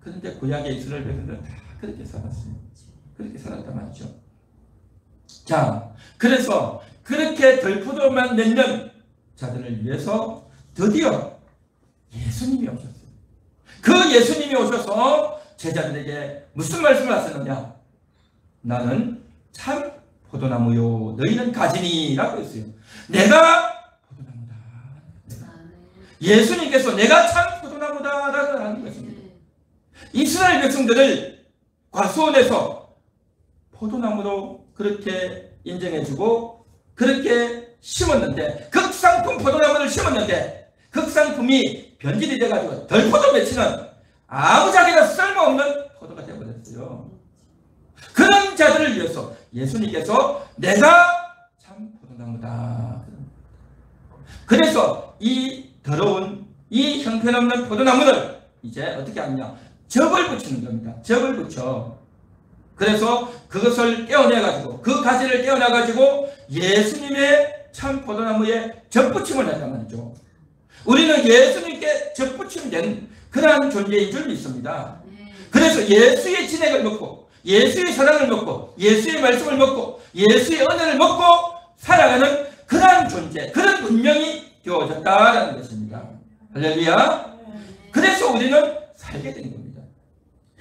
그런데 구약의 이스라엘 백성들은 다 그렇게 살았어요. 그렇게 살았단 말이죠. 자, 그래서 그렇게 덜포도만 맺는 자들을 위해서 드디어 예수님이 오셨어요. 그 예수님이 오셔서 제자들에게 무슨 말씀을 하셨느냐? 나는 참 포도나무요, 너희는 가지니라고 했어요. 내가 포도나무다. 예수님께서 내가 참 포도나무다라고 하는 것입니다. 이스라엘 백성들을 과수원에서 포도나무로 그렇게 인정해주고 그렇게 심었는데, 극상품 포도나무를 심었는데 극상품이 변질이 돼가지고 덜포도 맺히는 아무짝에나 쓸모없는 포도가 되어버렸어요. 그런 자들을 위해서 예수님께서 내가 참 포도나무다. 그래서 이 더러운 이 형편없는 포도나무를 이제 어떻게 하느냐? 접을 붙이는 겁니다. 접을 붙여. 그래서 그것을 떼어내가지고 그 가지를 떼어내가지고 예수님의 참 포도나무에 접붙임을 했단 말이죠. 우리는 예수님께 접붙임된 그러한 존재인 줄 믿습니다. 그래서 예수의 진액을 먹고 예수의 사랑을 먹고 예수의 말씀을 먹고 예수의 은혜를 먹고 살아가는 그러한 존재, 그런 운명이 되어졌다라는 것입니다. 할렐루야. 그래서 우리는 살게 된 겁니다.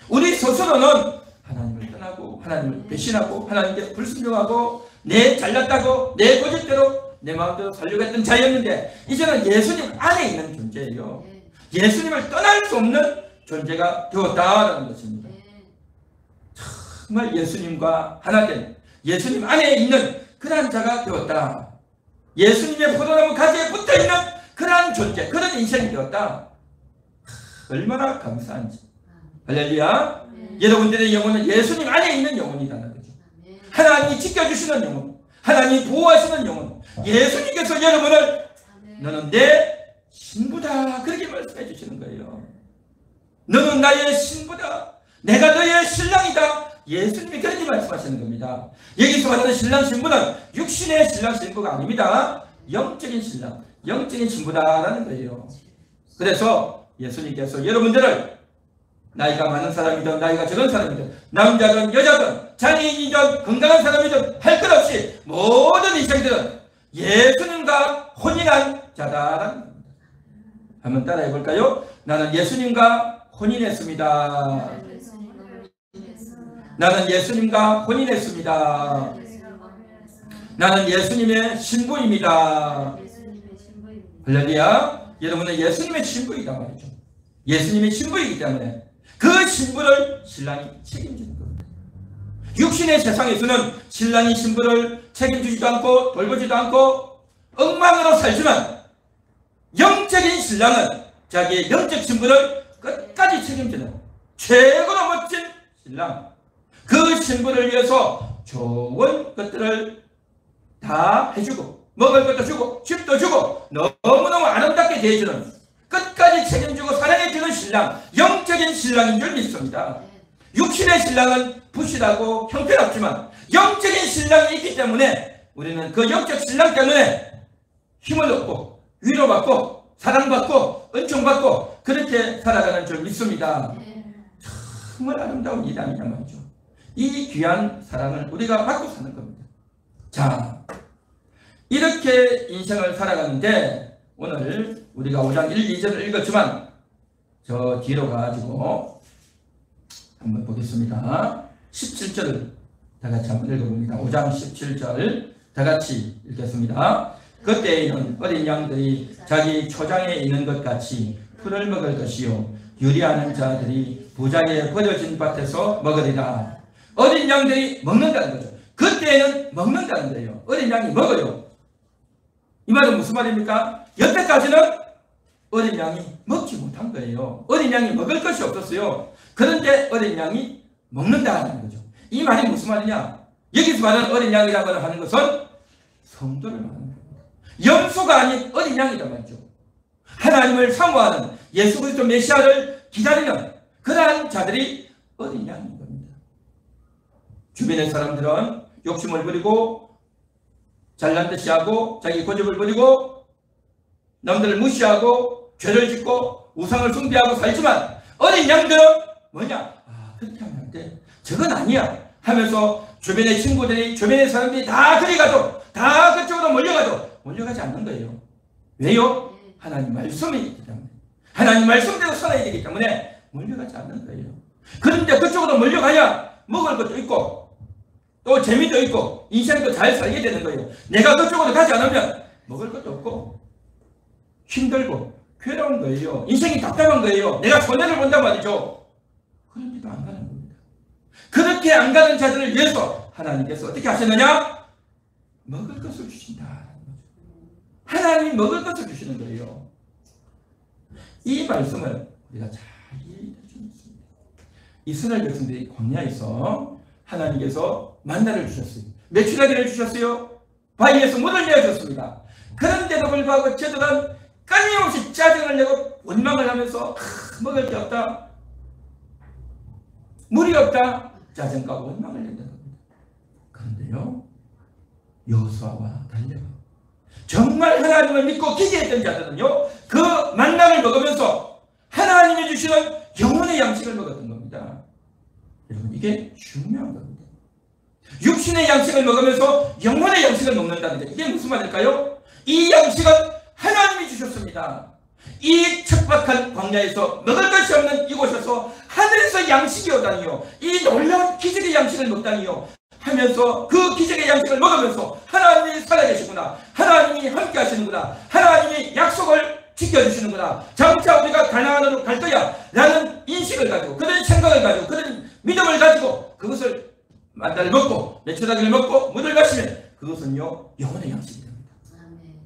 우리 스스로는 하나님을 떠나고 하나님을 배신하고 하나님께 불순종하고 내 잘났다고 내 고집대로 내 마음대로 살려고 했던 자였는데, 이제는 예수님 안에 있는 존재예요. 예수님을 떠날 수 없는 존재가 되었다라는 것입니다. 정말 예수님과 하나 된 예수님 안에 있는 그러한 자가 되었다. 예수님의 포도나무 가지에 붙어있는 그러한 존재, 그런 인생이 되었다. 얼마나 감사한지. 할렐루야. 여러분들의 영혼은 예수님 안에 있는 영혼이라는 거죠. 하나님이 지켜주시는 영혼, 하나님이 보호하시는 영혼, 예수님께서 여러분을 너는 내 신부다, 그렇게 말씀해 주시는 거예요. 너는 나의 신부다, 내가 너의 신랑이다, 예수님이 그렇게 말씀하시는 겁니다. 여기서 말하는 신랑 신부는 육신의 신랑 신부가 아닙니다. 영적인 신랑, 영적인 신부다라는 거예요. 그래서 예수님께서 여러분들을 나이가 많은 사람이든 나이가 적은 사람이든 남자든 여자든 장애인이든 건강한 사람이든 할 것 없이 모든 인생들은 예수님과 혼인한 자다라는 겁니다. 한번 따라해 볼까요? 나는 예수님과 혼인했습니다. 나는 예수님과 혼인했습니다. 나는 예수님의 신부입니다. 할렐루야. 여러분은 예수님의 신부이다 말이죠. 예수님의 신부이기 때문에 그 신부를 신랑이 책임지는 겁니다. 육신의 세상에서는 신랑이 신부를 책임지지도 않고 돌보지도 않고 엉망으로 살지만, 영적인 신랑은 자기의 영적 신부를 끝까지 책임지는 최고로 멋진 신랑, 그 신부를 위해서 좋은 것들을 다 해주고 먹을 것도 주고 집도 주고 너무너무 아름답게 대해주는, 끝까지 책임지고 사랑해주는 신랑, 영적인 신랑인 줄 믿습니다. 육신의 신랑은 부실하고 형편없지만 영적인 신랑이 있기 때문에 우리는 그 영적 신랑 때문에 힘을 얻고 위로받고 사랑받고 은총받고 그렇게 살아가는 줄 믿습니다. 정말 아름다운 이담이란 말이죠. 이 귀한 사랑을 우리가 받고 사는 겁니다. 자, 이렇게 인생을 살아가는데 오늘 우리가 5장 1, 2절을 읽었지만 저 뒤로 가가지고 한번 보겠습니다. 17절을 다같이 한번 읽어봅니다. 5장 17절 다같이 읽겠습니다. 그때에는 어린 양들이 자기 초장에 있는 것 같이 풀을 먹을 것이요 유리하는 자들이 부자에 버려진 밭에서 먹으리라. 어린 양들이 먹는다는 거죠. 그때에는 먹는다는 거예요. 어린 양이 먹어요. 이 말은 무슨 말입니까? 여태까지는 어린 양이 먹지 못한 거예요. 어린 양이 먹을 것이 없었어요. 그런데 어린 양이 먹는다는 거죠. 이 말이 무슨 말이냐? 여기서 말하는 어린 양이라고 하는 것은 성도를 말하는 겁니다. 염소가 아닌 어린 양이란 말이죠. 하나님을 사모하는 예수 그리스도 메시아를 기다리는 그러한 자들이 어린 양인 겁니다. 주변의 사람들은 욕심을 부리고 잘난 듯이 하고 자기 고집을 부리고 남들을 무시하고 죄를 짓고 우상을 숭배하고 살지만 어린 양들은 뭐냐? 아, 그렇게 하면 안 돼. 저건 아니야. 하면서 주변의 친구들이, 주변의 사람들이 다 그리 가도, 다 그쪽으로 몰려가지 않는 거예요. 왜요? 하나님 말씀이 있기 때문에. 하나님 말씀대로 살아야 되기 때문에 몰려가지 않는 거예요. 그런데 그쪽으로 몰려가야 먹을 것도 있고, 또 재미도 있고, 인생도 잘 살게 되는 거예요. 내가 그쪽으로 가지 않으면 먹을 것도 없고, 힘들고, 괴로운 거예요. 인생이 답답한 거예요. 내가 손해를 본단 말이죠. 그런데도 안 가는 겁니다. 그렇게 안 가는 자들을 위해서 하나님께서 어떻게 하시느냐? 먹을 것을 주신다. 하나님이 먹을 것을 주시는 거예요. 이 말씀을 우리가 잘 이해해 주셨습니다. 이스라엘 백성들이 광야에서 하나님께서 만나를 주셨어요. 메추라기를 주셨어요. 바위에서 물을 내어줬습니다. 그런데도 불구하고 저들은 끊임없이 짜증을 내고 원망을 하면서 먹을 게 없다, 물이 없다, 짜증과 원망을 낸다는 겁니다. 그런데요, 여호수아와 달리 정말 하나님을 믿고 기대했던 자들은요, 그 만나를 먹으면서 하나님이 주시는 영혼의 양식을 먹었던 겁니다. 여러분, 이게 중요한 겁니다. 육신의 양식을 먹으면서 영혼의 양식을 먹는다는 게 이게 무슨 말일까요? 이 양식은 하나님이 주셨습니다. 이 척박한 광야에서 먹을 것이 없는 이곳에서 하늘에서 양식이 오다니요, 이 놀라운 기적의 양식을 먹다니요 하면서 그 기적의 양식을 먹으면서 하나님이 살아계시구나, 하나님이 함께 하시는구나, 하나님이 약속을 지켜주시는구나, 장차 우리가 가나안으로 갈 거야 라는 인식을 가지고, 그런 생각을 가지고, 그런 믿음을 가지고 그것을 만나를 먹고 메추라기를 먹고 물을 마시면 그것은요 영혼의 양식이 됩니다.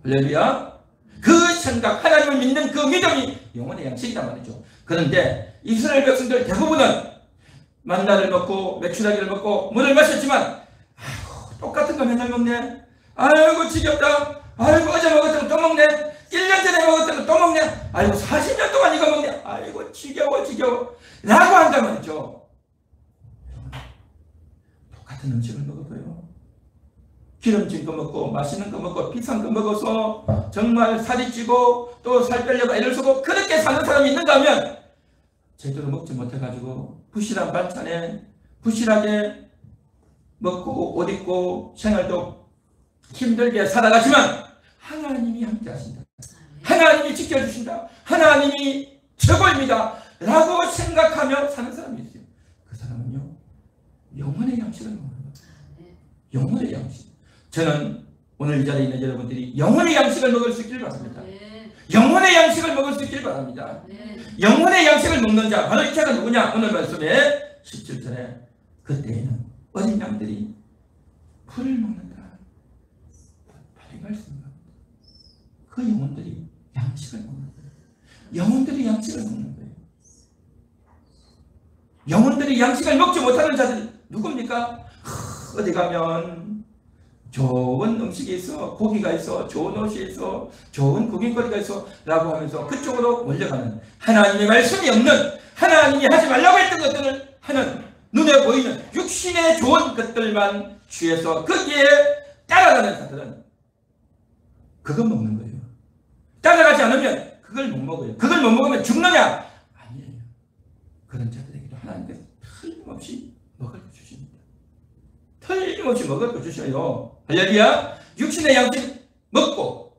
할렐루야. 그 생각, 하나님을 믿는 그 믿음이 영혼의 양식이란 말이죠. 그런데 이스라엘 백성들 대부분은 만나를 먹고 메추라기를 먹고 물을 마셨지만, 아이고 똑같은 거 맨날 먹네, 아이고 지겹다, 아이고 어제 먹었던 거 또 먹네, 1년 전에 먹었던 거 또 먹네, 아이고 40년 동안 이거 먹네, 아이고 지겨워 라고 한단 말이죠. 똑같은 음식을 먹어도요, 기름진 거 먹고 맛있는 거 먹고 비싼 거 먹어서 정말 살이 찌고 또 살 빼려고 애를 쓰고 그렇게 사는 사람이 있는가 하면, 제대로 먹지 못해가지고 부실한 반찬에 부실하게 먹고 옷 입고 생활도 힘들게 살아가지만 하나님이 함께 하신다, 하나님이 지켜주신다, 하나님이 최고입니다 라고 생각하며 사는 사람이 있어요. 그 사람은요 영혼의 양식을 먹는 거예요. 영혼의 양식. 저는 오늘 이 자리에 있는 여러분들이 영혼의 양식을 먹을 수 있기를 바랍니다. 영혼의 양식을 먹을 수 있기를 바랍니다. 영혼의 양식을 먹는 자, 바로 이 자가 누구냐? 오늘 말씀에 17절에 그때에는 어린 양들이 풀을 먹는다. 바로 이 말씀입니다. 그 영혼들이 양식을 먹는 거예요. 영혼들이 양식을 먹는 거예요. 영혼들이 양식을 먹지 못하는 자들 누굽니까? 어디 가면 좋은 음식이 있어, 고기가 있어, 좋은 옷이 있어, 좋은 구경거리가 있어 라고 하면서 그쪽으로 몰려가는, 하나님의 말씀이 없는, 하나님이 하지 말라고 했던 것들을 하는, 눈에 보이는 육신의 좋은 것들만 취해서 거기에 따라가는 자들은 그거 먹는 거예요. 따라가지 않으면 그걸 못 먹어요. 그걸 못 먹으면 죽느냐? 아니에요. 그런 자들에게도 하나님께서 틀림없이 먹을 거 주십니다. 틀림없이 먹을 거 주셔요. 할렐루야. 육신의 양식 먹고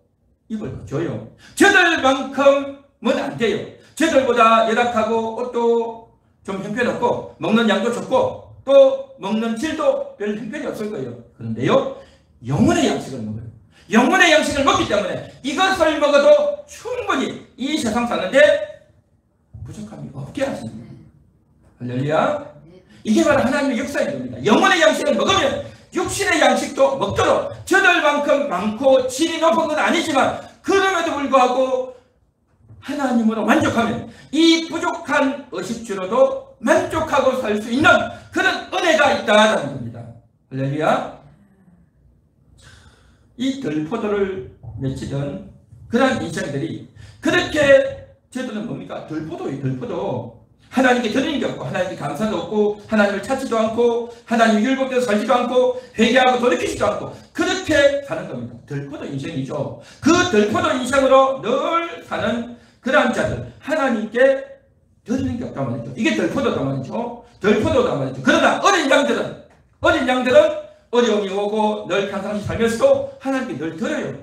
입을 거 줘요. 저들만큼은 안 돼요. 저들보다 열악하고 옷도 좀 형편없고 먹는 양도 적고 또 먹는 질도 별 형편이 없을 거예요. 그런데요 영혼의 양식을 먹어요. 영혼의 양식을 먹기 때문에 이것을 먹어도 충분히 이 세상 사는데 부족함이 없게 하십니다. 할렐루야. 이게 바로 하나님의 역사인 겁니다. 영혼의 양식을 먹으면 육신의 양식도 먹도록, 저들만큼 많고 질이 높은 건 아니지만 그럼에도 불구하고 하나님으로 만족하면 이 부족한 의식주로도 만족하고 살 수 있는 그런 은혜가 있다는 겁니다. 할렐루야. 이 들포도를 맺히던 그러한 인생들이 그렇게 저들은 뭡니까? 들포도예요. 들포도. 하나님께 드리는 게 없고 하나님께 감사도 없고 하나님을 찾지도 않고 하나님 율법대로 살지도 않고 회개하고 돌이키지도 않고 그렇게 사는 겁니다. 들포도 인생이죠. 그 들포도 인생으로 늘 사는 그러한 자들, 하나님께 드리는 게 없단 말이죠. 이게 덜포도단 말이죠. 덜포도단 말이죠. 그러나 어린 양들은 어려움이 오고 늘 평상시 살면서도 하나님께 늘 드려요.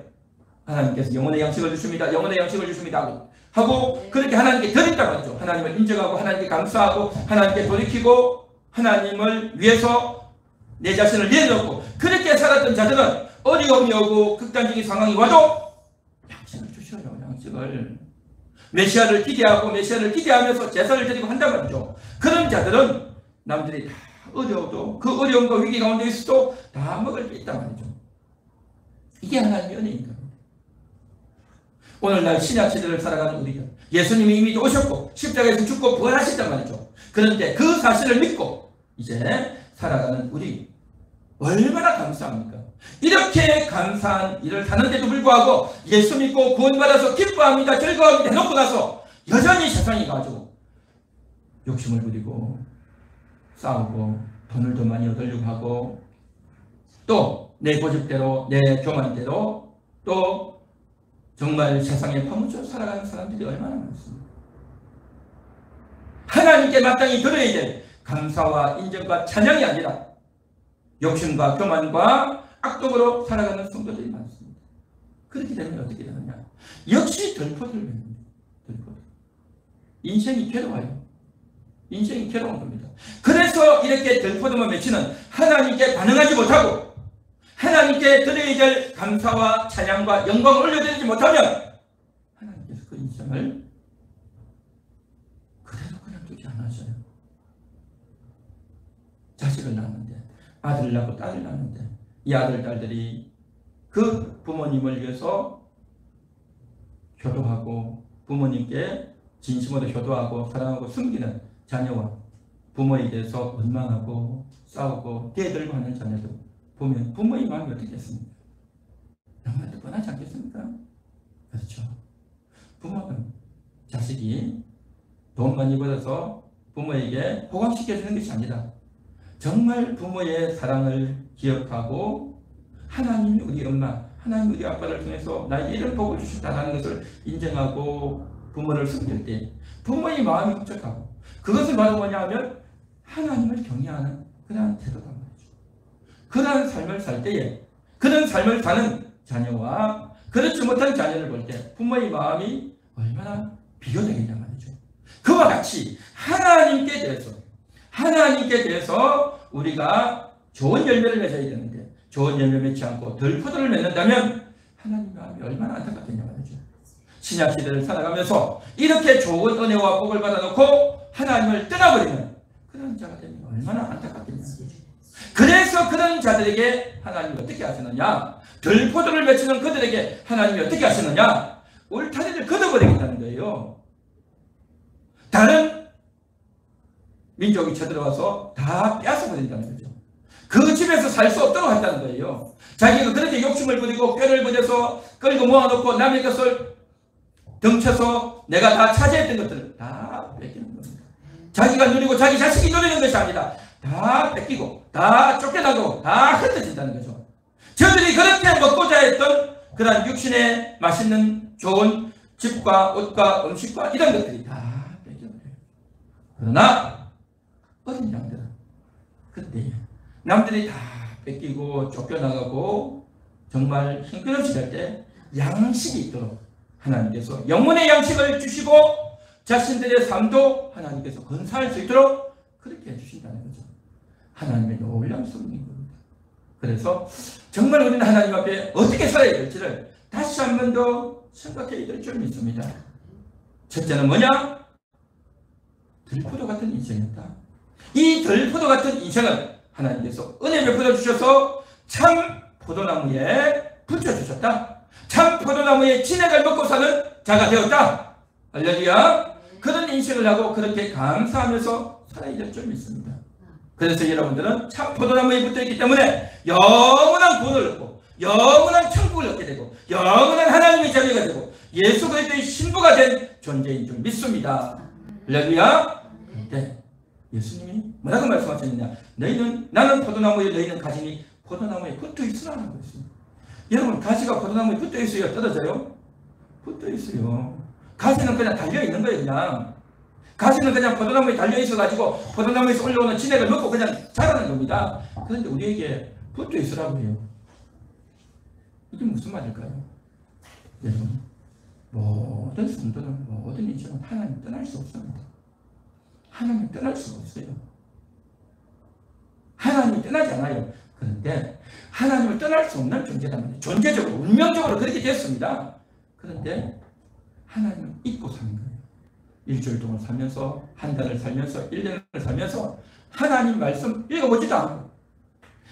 하나님께서 영혼의 양식을 주십니다. 영혼의 양식을 주십니다. 하고 그렇게 하나님께 드린단 말이죠. 하나님을 인정하고 하나님께 감사하고 하나님께 돌이키고 하나님을 위해서 내 자신을 내놓고 그렇게 살았던 자들은 어려움이 오고 극단적인 상황이 와도 양식을 주셔요. 양식을. 메시아를 기대하면서 제사를 드리고 한단 말이죠. 그런 자들은 남들이 다 어려워도 그 어려움과 위기 가운데 있어도 다 먹을 게 있단 말이죠. 이게 하나님의 은혜입니다. 오늘날 신약 시대를 살아가는 우리가 예수님이 이미 오셨고 십자가에서 죽고 부활하셨단 말이죠. 그런데 그 사실을 믿고 이제 살아가는 우리 얼마나 감사합니까? 이렇게 감사한 일을 하는데도 불구하고 예수 믿고 구원받아서 기뻐합니다, 즐거워합니다 해놓고 나서 여전히 세상이 가지고 욕심을 부리고 싸우고 돈을 더 많이 얻으려고 하고 또 내 고집대로 내 교만대로 또 정말 세상에 파묻혀 살아가는 사람들이 얼마나 많습니다. 하나님께 마땅히 드려야 될 감사와 인정과 찬양이 아니라 욕심과 교만과 악독으로 살아가는 성도들이 많습니다. 그렇게 되면 어떻게 되느냐? 역시 덜포도를 맺습니다. 덜포도. 인생이 괴로워요. 인생이 괴로운 겁니다. 그래서 이렇게 덜포도만 맺히는 하나님께 반응하지 못하고 하나님께 드려야 될 감사와 찬양과 영광을 올려드리지 못하면 하나님께서 그 인생을 그대로 그냥 두지 않으셔요. 자식을 낳았는데 아들을 낳고 딸을 낳았는데 이 아들 딸들이 그 부모님을 위해서 효도하고 부모님께 진심으로 효도하고 사랑하고 섬기는 자녀와 부모에 대해서 원망하고 싸우고 대들고 하는 자녀들 보면 부모의 마음이 어떻겠습니까? 너무나 뻔하지 않겠습니까? 그렇죠. 부모는 자식이 돈 많이 벌어서 부모에게 호강시켜주는 것이 아니라 정말 부모의 사랑을 기억하고 하나님이 우리 엄마, 하나님이 우리 아빠를 통해서 나에게 이런 복을 주셨다는 것을 인정하고 부모를 섬길 때 부모의 마음이 흡족하고 그것을 바로 뭐냐 하면 하나님을 경외하는 그러한 태도다 말이죠. 그러한 삶을 살 때에 그런 삶을 사는 자녀와 그렇지 못한 자녀를 볼 때 부모의 마음이 얼마나 비교되겠냐 말이죠. 그와 같이 하나님께 대해서 우리가 좋은 열매를 맺어야 되는데 좋은 열매 맺지 않고 덜포도를 맺는다면 하나님 마음이 얼마나 안타깝겠냐 말이죠. 신약시대를 살아가면서 이렇게 좋은 은혜와 복을 받아놓고 하나님을 떠나버리는 그런 자가 되면 얼마나 안타깝겠냐. 그래서 그런 자들에게 하나님이 어떻게 하시느냐, 덜포도를 맺히는 그들에게 하나님이 어떻게 하시느냐, 울타리를 걷어버리겠다는 거예요. 다른 민족이 쳐들어와서 다 뺏어버린다는 거죠. 그 집에서 살 수 없도록 한다는 거예요. 자기가 그렇게 욕심을 부리고 뼈를 부려서 끌고 모아놓고 남의 것을 덩쳐서 내가 다 차지했던 것들을 다 뺏기는 겁니다. 자기가 누리고 자기 자식이 누리는 것이 아니라 다 뺏기고 다 쫓겨나고 다 흩어진다는 거죠. 저들이 그렇게 먹고자 했던 그런 육신의 맛있는 좋은 집과 옷과 음식과 이런 것들이 다 뺏겨버려요. 그러나 어린 양들은 그때 남들이 다 뺏기고 쫓겨나가고 정말 형편없이 될 때 양식이 있도록 하나님께서 영혼의 양식을 주시고 자신들의 삶도 하나님께서 건사할 수 있도록 그렇게 해주신다는 거죠. 하나님의 놀라운 섭리인 겁니다. 그래서 정말 우리는 하나님 앞에 어떻게 살아야 될지를 다시 한 번 더 생각해야 될 점이 있습니다. 첫째는 뭐냐? 들포도 같은 인생이었다. 이 들포도 같은 인생은 하나님께서 은혜 베풀어 주셔서 참 포도나무에 붙여주셨다. 참 포도나무에 진액을 먹고 사는 자가 되었다. 할렐루야. 그런 인식을 하고 그렇게 감사하면서 살아야 될 점이 있습니다. 그래서 여러분들은 참 포도나무에 붙어있기 때문에 영원한 구원을 얻고 영원한 천국을 얻게 되고 영원한 하나님의 자녀가 되고 예수 그리스도의 신부가 된 존재인 줄 믿습니다. 할렐루야. 네. 예수님이 뭐라고 말씀하셨느냐? 나는 포도나무에 너희는 가지니 포도나무에 붙어있으라는 것입니다. 여러분 가지가 포도나무에 붙어있어요? 떨어져요? 붙어있어요. 가지는 그냥 달려있는 거예요. 그냥 가시는 그냥 포도나무에 달려있어가지고 포도나무에서 올라오는 진액을 먹고 그냥 자라는 겁니다. 그런데 우리에게 붙어 있으라고 해요. 이게 무슨 말일까요? 여러분, 모든 성도는 모든 인생은 하나님 떠날 수 없습니다. 하나님 떠날 수가 없어요. 하나님이 떠나지 않아요. 그런데 하나님을 떠날 수 없는 존재라면 존재적으로 운명적으로 그렇게 됐습니다. 그런데 하나님을 잊고 사는 거예요. 일주일 동안 살면서, 한 달을 살면서, 1년을 살면서 하나님 말씀 읽어보지도 않고,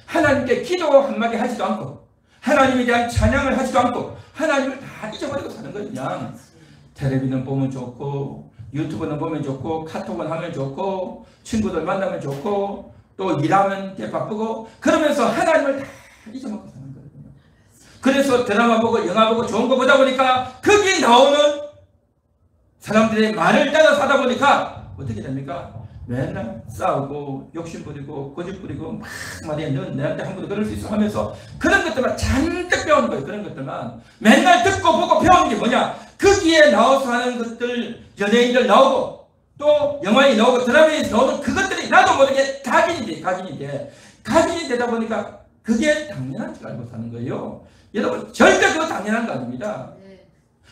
하나님께 기도 한마디 하지도 않고, 하나님에 대한 찬양을 하지도 않고 하나님을 다 잊어버리고 사는 거예요. 그냥 텔레비는 보면 좋고, 유튜브는 보면 좋고, 카톡은 하면 좋고, 친구들 만나면 좋고, 또 일하면 게 바쁘고, 그러면서 하나님을 다 잊어먹고 사는 거예요. 그래서 드라마 보고 영화 보고 좋은 거 보다 보니까 거기 나오는 사람들의 말을 따라 사다 보니까 어떻게 됩니까? 맨날 싸우고 욕심 부리고 고집 부리고 막 말이야, 넌 내한테 한 번도 그럴 수 있어 하면서 그런 것들만 잔뜩 배우는 거예요. 그런 것들만 맨날 듣고 보고 배우는 게 뭐냐? 거기에 나와서 하는 것들, 연예인들 나오고 또 영화에 나오고 드라마에 나오는 그것들이 나도 모르게 각인이 되다 보니까 그게 당연한 줄 알고 사는 거예요. 여러분, 절대 그거 당연한 거 아닙니다.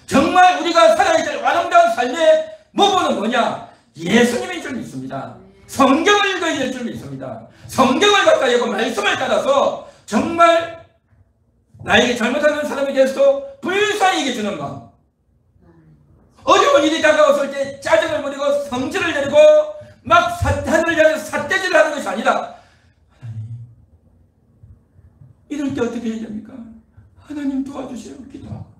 정말 우리가 살아야 될 아름다운 삶의 모범은 뭐냐? 예수님인 줄 믿습니다. 성경을 읽어야 될 줄 믿습니다. 성경을 가까이 하고 말씀을 따라서 정말 나에게 잘못하는 사람에 대해서도 불쌍히 여겨주는 마음, 어려운 일이 다가왔을 때 짜증을 부리고 성질을 내리고 막 사탄을 향해서 삿대질을 하는 것이 아니라, 이럴 때 어떻게 해야 됩니까? 하나님 도와주세요. 기도하고.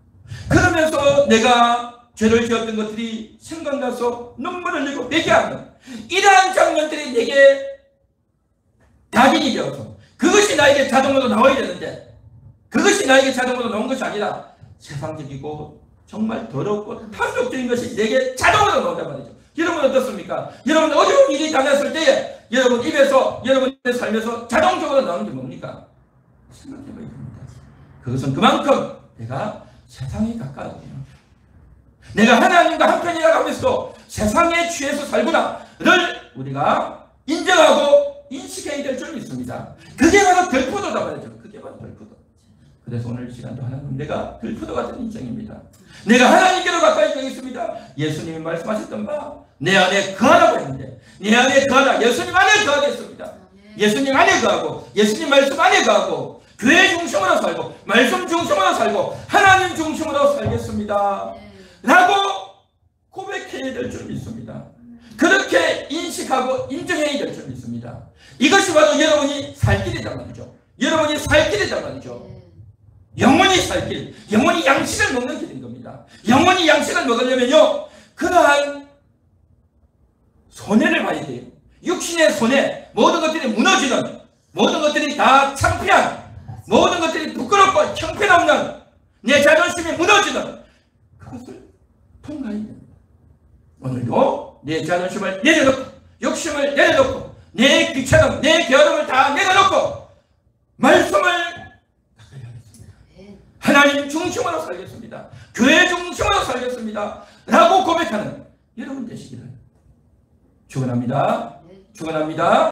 그러면서 내가 죄를 지었던 것들이 생각나서 눈물을 흘리고 회개하는 이러한 장면들이 내게 각인이 되어서 그것이 나에게 자동으로 나와야 되는데, 그것이 나에게 자동으로 나온 것이 아니라 세상적이고 정말 더럽고 탐욕적인 것이 내게 자동으로 나온단 말이죠. 여러분 어떻습니까? 여러분 어려운 일이 당했을 때에 여러분 입에서, 여러분의 삶에서 자동적으로 나오는 게 뭡니까? 생각해봐야 됩니다. 그것은 그만큼 내가 세상에 가까워요. 내가 하나님과 한편이라 하면서도 세상에 취해서 살구나를 우리가 인정하고 인식해야 될 줄 믿습니다. 그게 바로 들포도다 말이죠. 그게 바로 들포도. 그래서 오늘 이 시간도 하나님, 내가 들포도 같은 인생입니다. 내가 하나님께로 가까이 가겠습니다. 예수님이 말씀하셨던 바, 내 안에 거하라고 했는데, 내 안에 거하라. 예수님 안에 거하겠습니다. 예수님 안에 거하고, 예수님 말씀 안에 거하고, 교회 중심으로 살고, 말씀 중심으로 살고, 하나님 중심으로 살겠습니다. 라고 고백해야 될 줄 믿습니다. 그렇게 인식하고 인정해야 될 줄 믿습니다. 이것이 바로 여러분이 살 길이란 말이죠. 여러분이 살 길이란 말이죠. 영원히 살 길, 영원히 양식을 먹는 길인 겁니다. 영원히 양식을 먹으려면요, 그러한 손해를 봐야 돼요. 육신의 손해, 모든 것들이 무너지는, 모든 것들이 다 창피한, 모든 것들이 부끄럽고 형편없는 내 자존심이 무너지는 그것을 통과해야 됩니다. 오늘도 내 자존심을 내려놓고, 욕심을 내려놓고, 내 귀찮음, 내 게으름을 다 내려놓고 말씀을 가까이 하겠습니다. 하나님 중심으로 살겠습니다. 교회 중심으로 살겠습니다. 라고 고백하는 여러분 되시기를 축원합니다. 축원합니다.